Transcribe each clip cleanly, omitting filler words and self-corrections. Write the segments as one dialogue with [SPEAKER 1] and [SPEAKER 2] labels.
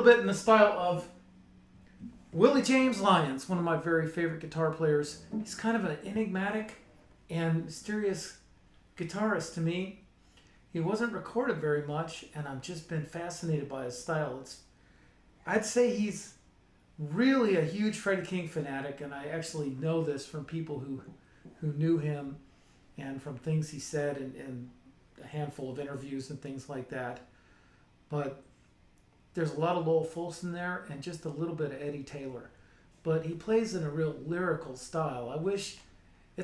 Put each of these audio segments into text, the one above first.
[SPEAKER 1] little bit in the style of Willie James Lyons, one of my very favorite guitar players. He's kind of an enigmatic and mysterious guitarist to me. He wasn't recorded very much, and I've just been fascinated by his style. I'd say he's really a huge Freddy King fanatic, and I actually know this from people who knew him and from things he said in a handful of interviews and things like that. But there's a lot of Lowell Fulson there and just a little bit of Eddie Taylor. But he plays in a real lyrical style. I wish he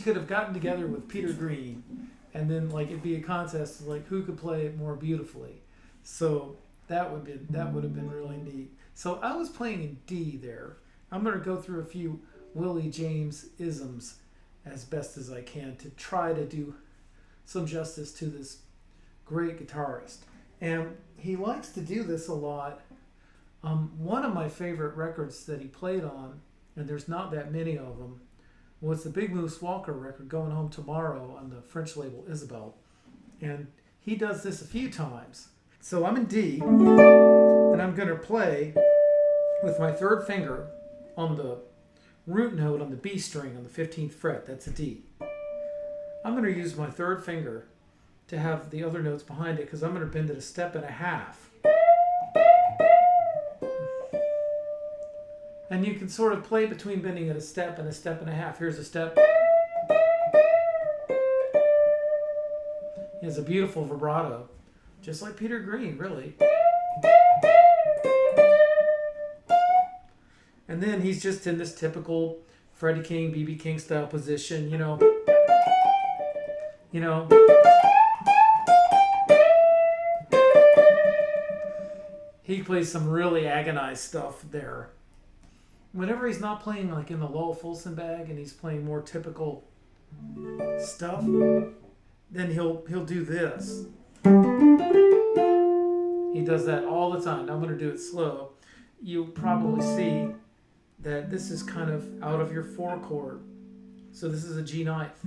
[SPEAKER 1] could have gotten together with Peter Green and then it'd be a contest of who could play it more beautifully. So that would have been really neat. So I was playing in D there. I'm going to go through a few Willie James isms as best as I can to try to do some justice to this great guitarist. And he likes to do this a lot. One of my favorite records that he played on, and there's not that many of them, was the Big Moose Walker record, Goin Home Tomorrow, on the French label Isabel. And he does this a few times. So I'm in D, and I'm going to play with my third finger on the root note on the B string on the 15th fret. That's a D. I'm going to use my third finger to have the other notes behind it because I'm going to bend it a step and a half. And you can sort of play between bending it a step and a half. Here's a step. He has a beautiful vibrato, just like Peter Green, really. And then he's just in this typical Freddy King, B.B. King style position, you know. He plays some really agonized stuff there. Whenever he's not playing in the Lowell Fulson bag and he's playing more typical stuff, then he'll do this. He does that all the time. Now I'm going to do it slow. You'll probably see that this is kind of out of your 4 chord. So this is a G ninth.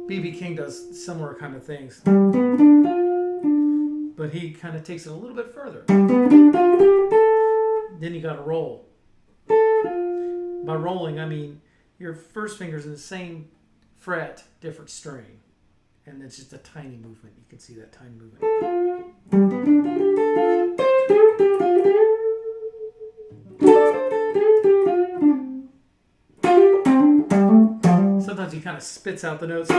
[SPEAKER 1] B.B. King does similar kind of things. But he kind of takes it a little bit further. Then you got to roll. By rolling, I mean your first finger's in the same fret, different string. And it's just a tiny movement. You can see that tiny movement. Sometimes he kind of spits out the notes.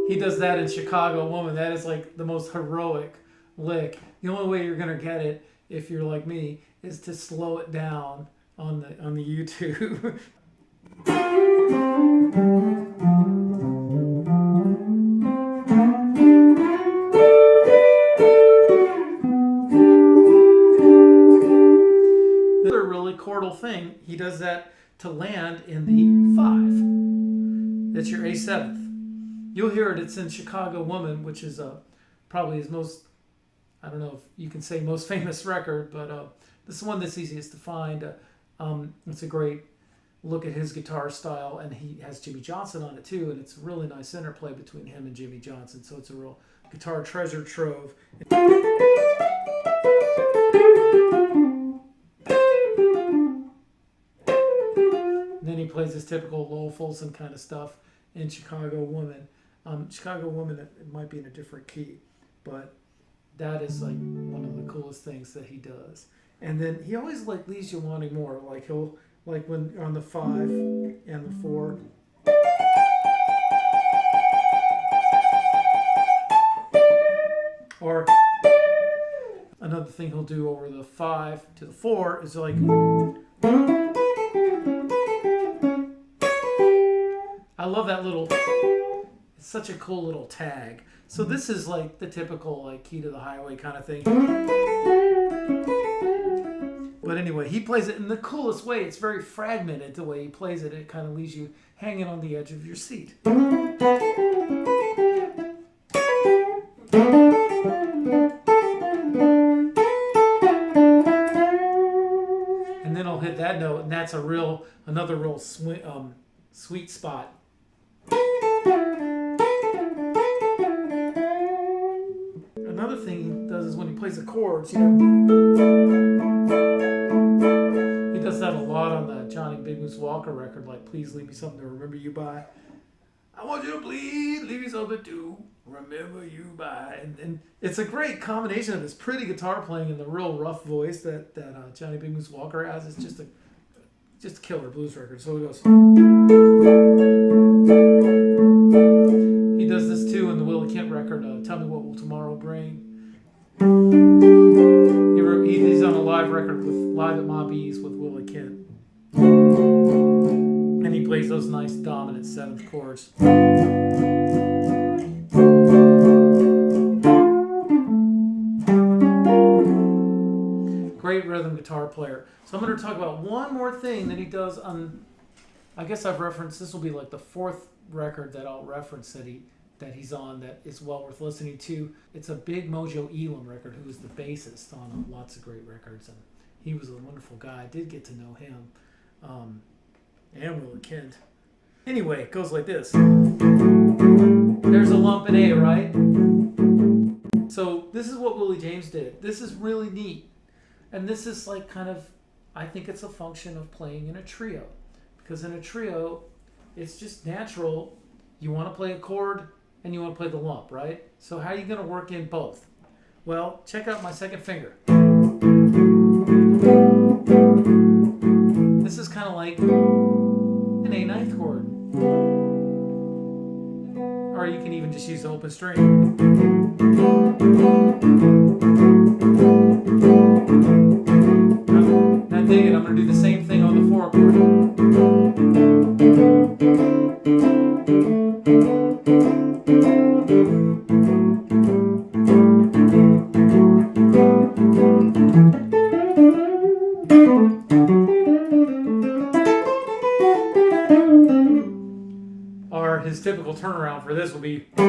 [SPEAKER 1] He does that in Chicago Woman. That is the most heroic lick. The only way you're going to get it, if you're like me, is to slow it down on the YouTube. Another really chordal thing, he does that to land in the 5. That's your A7th. You'll hear it. It's in Chicago Woman, which is probably his most, I don't know if you can say most famous record, but this is one that's easiest to find. It's a great look at his guitar style, and he has Jimmy Johnson on it too, and it's a really nice interplay between him and Jimmy Johnson, so it's a real guitar treasure trove. Then he plays his typical Lowell Fulson kind of stuff in Chicago Woman. Chicago Woman, it might be in a different key, but that is one of the coolest things that he does. And then he always leaves you wanting more. He'll when on the 5 and the 4. Or another thing he'll do over the 5 to the 4 is I love that little. It's such a cool little tag. So this is the typical key to the highway kind of thing. But anyway, he plays it in the coolest way. It's very fragmented the way he plays it. It kind of leaves you hanging on the edge of your seat. And then I'll hit that that's another real sweet spot. Another thing he does is when he plays the chords, he does that a lot on the Johnny Big Moose Walker record, like Please Leave Me Something to Remember You By. I want you to please leave me something to remember you by. And it's a great combination of his pretty guitar playing and the real rough voice that Johnny Big Moose Walker has. It's just a killer blues record. So he goes. He does this too in the Willie Kent record, Tell Me What Will Tomorrow Bring. He's on a live record live at Ma Bea's with Willie Kent. And he plays those nice dominant seventh chords. Great rhythm guitar player. So I'm going to talk about one more thing that he does on, I guess I've referenced, this will be like the fourth record that I'll reference that he's on that is well worth listening to. It's a big Mojo Elem record, who is the bassist on lots of great records, and he was a wonderful guy. I did get to know him, and Willie Kent. Anyway, it goes like this. There's a lump in A, right? So this is what Willie James did. This is really neat, and this is like kind of, I think it's a function of playing in a trio, because in a trio, it's just natural. You want to play a chord and you want to play the lump, right? So how are you going to work in both? Well, check out my second finger. This is kind of like an A ninth chord. Or you can even just use the open string. Now dig it, I'm going to do the same thing on the 4 chord. Or his typical turnaround for this will be. That's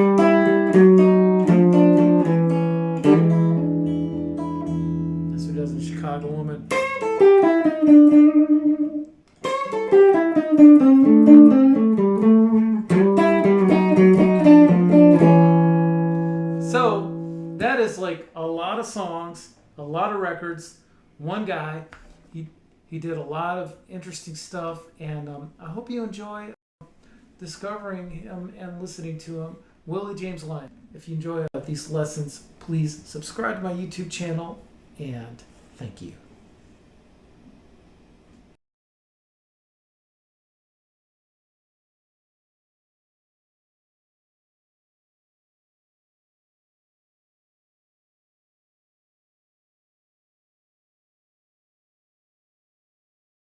[SPEAKER 1] who does the Chicago Woman. So that is like a lot of songs, a lot of records, one guy. He did a lot of interesting stuff, and I hope you enjoy discovering him and listening to him. Willie James Lyons. If you enjoy these lessons, please subscribe to my YouTube channel, and thank you.